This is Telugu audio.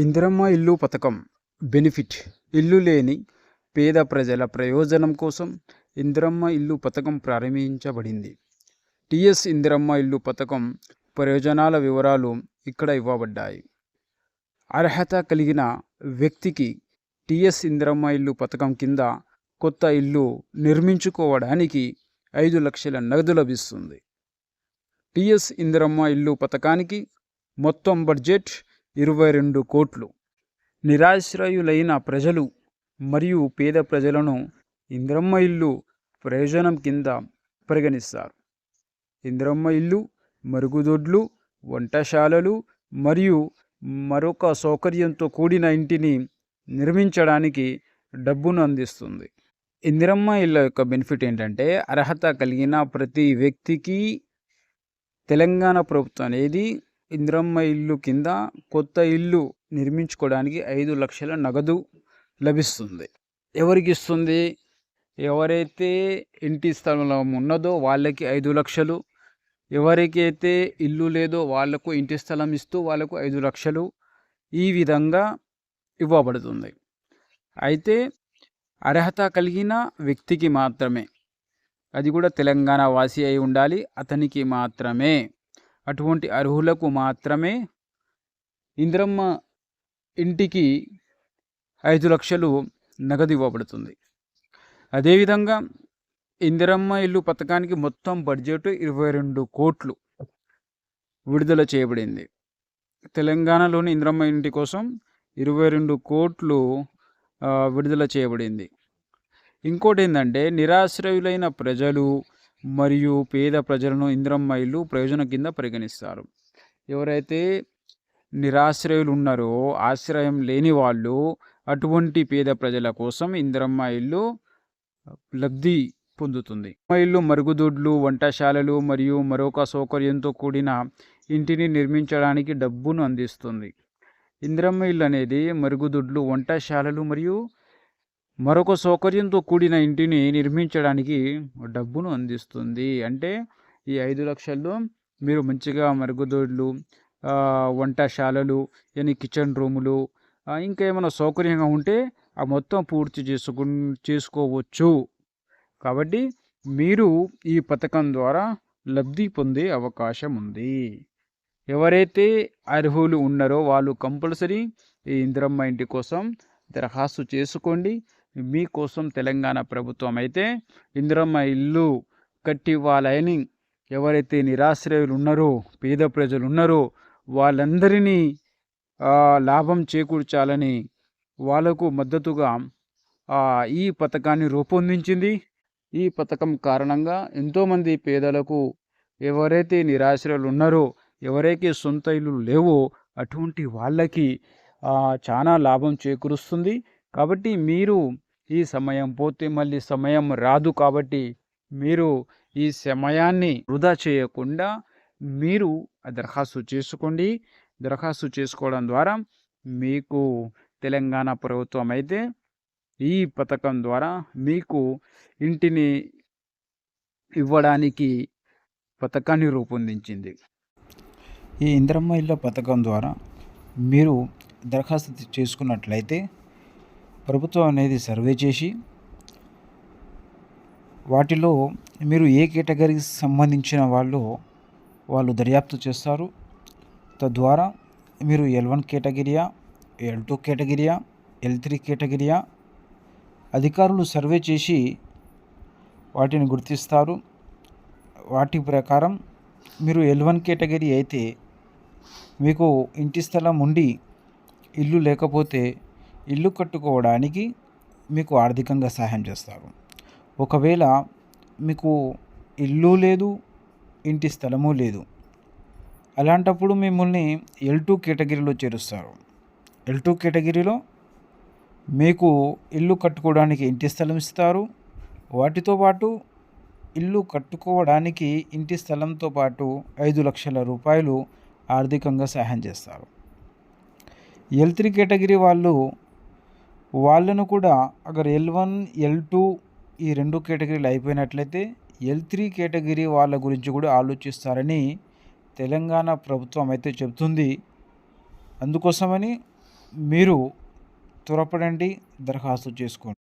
ఇందిరమ్మ ఇల్లు పథకం బెనిఫిట్. ఇల్లు లేని పేద ప్రజల ప్రయోజనం కోసం ఇందిరమ్మ ఇల్లు పథకం ప్రారంభించబడింది. టీఎస్ ఇందిరమ్మ ఇల్లు పథకం ప్రయోజనాల వివరాలు ఇక్కడ ఇవ్వబడ్డాయి. అర్హత కలిగిన వ్యక్తికి టీఎస్ ఇందిరమ్మ ఇల్లు పథకం కింద కొత్త ఇల్లు నిర్మించుకోవడానికి 5 లక్షల నగదు లభిస్తుంది. టీఎస్ ఇందిరమ్మ ఇల్లు పథకానికి మొత్తం బడ్జెట్ 22 కోట్లు. నిరాశ్రయులైన ప్రజలు మరియు పేద ప్రజలను ఇందిరమ్మ ఇల్లు ప్రయోజనం కింద పరిగణిస్తారు. ఇందిరమ్మ ఇల్లు మరుగుదొడ్లు, వంటశాలలు మరియు మరొక సౌకర్యంతో కూడిన ఇంటిని నిర్మించడానికి డబ్బును అందిస్తుంది. ఇందిరమ్మ ఇళ్ళ యొక్క బెనిఫిట్ ఏంటంటే, అర్హత కలిగిన ప్రతి వ్యక్తికి తెలంగాణ ప్రభుత్వం అనేది ఇందిరమ్మ ఇల్లు కింద కొత్త ఇల్లు నిర్మించుకోవడానికి 5 లక్షల నగదు లభిస్తుంది. ఎవరికి ఇస్తుంది? ఎవరైతే ఇంటి స్థలం ఉన్నదో వాళ్ళకి 5 లక్షలు, ఎవరికైతే ఇల్లు లేదో వాళ్లకు ఇంటి స్థలం ఇస్తూ వాళ్ళకు 5 లక్షలు ఈ విధంగా ఇవ్వబడుతుంది. అయితే అర్హత కలిగిన వ్యక్తికి మాత్రమే, అది కూడా తెలంగాణ వాసి అయి ఉండాలి, అతనికి మాత్రమే, అటువంటి అర్హులకు మాత్రమే ఇందిరమ్మ ఇంటికి 5 లక్షలు నగదు ఇవ్వబడుతుంది. అదేవిధంగా ఇందిరమ్మ ఇల్లు పథకానికి మొత్తం బడ్జెట్ 22 కోట్లు విడుదల చేయబడింది. తెలంగాణలోని ఇందిరమ్మ ఇంటి కోసం 22 కోట్లు విడుదల చేయబడింది. ఇంకోటి ఏంటంటే, నిరాశ్రయులైన ప్రజలు మరియు పేద ప్రజలను ఇందిరమ్మ ఇల్లు ప్రయోజనం కింద పరిగణిస్తారు. ఎవరైతే నిరాశ్రయులు ఉన్నారో, ఆశ్రయం లేని వాళ్ళు, అటువంటి పేద ప్రజల కోసం ఇందిరమ్మ ఇల్లు లబ్ధి పొందుతుంది. ఇల్లు మరుగుదొడ్లు, వంటశాలలు మరియు మరొక సౌకర్యంతో కూడిన ఇంటిని నిర్మించడానికి డబ్బును అందిస్తుంది. ఇందిరమ్మ ఇల్లు అనేది మరుగుదొడ్లు, వంటశాలలు మరియు మరొక సౌకర్యంతో కూడిన ఇంటిని నిర్మించడానికి డబ్బును అందిస్తుంది. అంటే ఈ 5 లక్షల్లో మీరు మంచిగా మరుగుదొడ్లు, వంటశాలలు, కిచెన్ రూములు, ఇంకా ఏమైనా సౌకర్యంగా ఉంటే ఆ మొత్తం పూర్తి చేసుకోవచ్చు. కాబట్టి మీరు ఈ పథకం ద్వారా లబ్ధి పొందే అవకాశం ఉంది. ఎవరైతే అర్హులు ఉన్నారో వాళ్ళు కంపల్సరీ ఈ ఇందిరమ్మ ఇంటి కోసం దరఖాస్తు చేసుకోండి. మీకోసం తెలంగాణ ప్రభుత్వం అయితే ఇందిరమ్మ ఇల్లు కట్టివ్వాలని, ఎవరైతే నిరాశ్రయులు ఉన్నారో, పేద ప్రజలు ఉన్నారో వాళ్ళందరినీ లాభం చేకూర్చాలని వాళ్ళకు మద్దతుగా ఈ పథకాన్ని రూపొందించింది. ఈ పథకం కారణంగా ఎంతోమంది పేదలకు, ఎవరైతే నిరాశ్రయులు ఉన్నారో, ఎవరైతే సొంత ఇల్లు లేవో అటువంటి వాళ్ళకి చాలా లాభం చేకూరుస్తుంది. కాబట్టి మీరు ఈ సమయం పోతే మళ్ళీ సమయం రాదు. కాబట్టి మీరు ఈ సమయాన్ని వృధా చేయకుండా మీరు దరఖాస్తు చేసుకోండి. దరఖాస్తు చేసుకోవడం ద్వారా మీకు తెలంగాణ ప్రభుత్వం అయితే ఈ పథకం ద్వారా మీకు ఇంటిని ఇవ్వడానికి పథకాన్ని రూపొందించింది. ఈ ఇందిరమ్మ ఇళ్ళ పథకం ద్వారా మీరు దరఖాస్తు చేసుకున్నట్లయితే ప్రభుత్వం అనేది సర్వే చేసి వాటిలో మీరు ఏ కేటగిరీకి సంబంధించిన వాళ్ళు దర్యాప్తు చేస్తారు. తద్వారా మీరు L1 కేటగిరియా, L2 కేటగిరియా, L3 కేటగిరియా అధికారులు సర్వే చేసి వాటిని గుర్తిస్తారు. వాటి ప్రకారం మీరు L1 కేటగిరీ అయితే మీకు ఇంటి స్థలం ఉండి ఇల్లు లేకపోతే ఇల్లు కట్టుకోవడానికి మీకు ఆర్థికంగా సహాయం చేస్తారు. ఒకవేళ మీకు ఇల్లు లేదు, ఇంటి స్థలము లేదు, అలాంటప్పుడు మిమ్మల్ని L2 కేటగిరీలో చేరుస్తారు. L2 కేటగిరీలో మీకు ఇల్లు కట్టుకోవడానికి ఇంటి స్థలం ఇస్తారు. వాటితో పాటు ఇల్లు కట్టుకోవడానికి ఇంటి స్థలంతో పాటు 5 లక్షల రూపాయలు ఆర్థికంగా సహాయం చేస్తారు. L3 కేటగిరీ వాళ్ళను కూడా అగర్ L1, L2 ఈ 2 కేటగిరీలు అయిపోయినట్లయితే L3 కేటగిరీ వాళ్ళ గురించి కూడా ఆలోచిస్తారని తెలంగాణ ప్రభుత్వం అయితే చెబుతుంది. అందుకోసమని మీరు త్వరపడండి, దరఖాస్తు చేసుకోండి.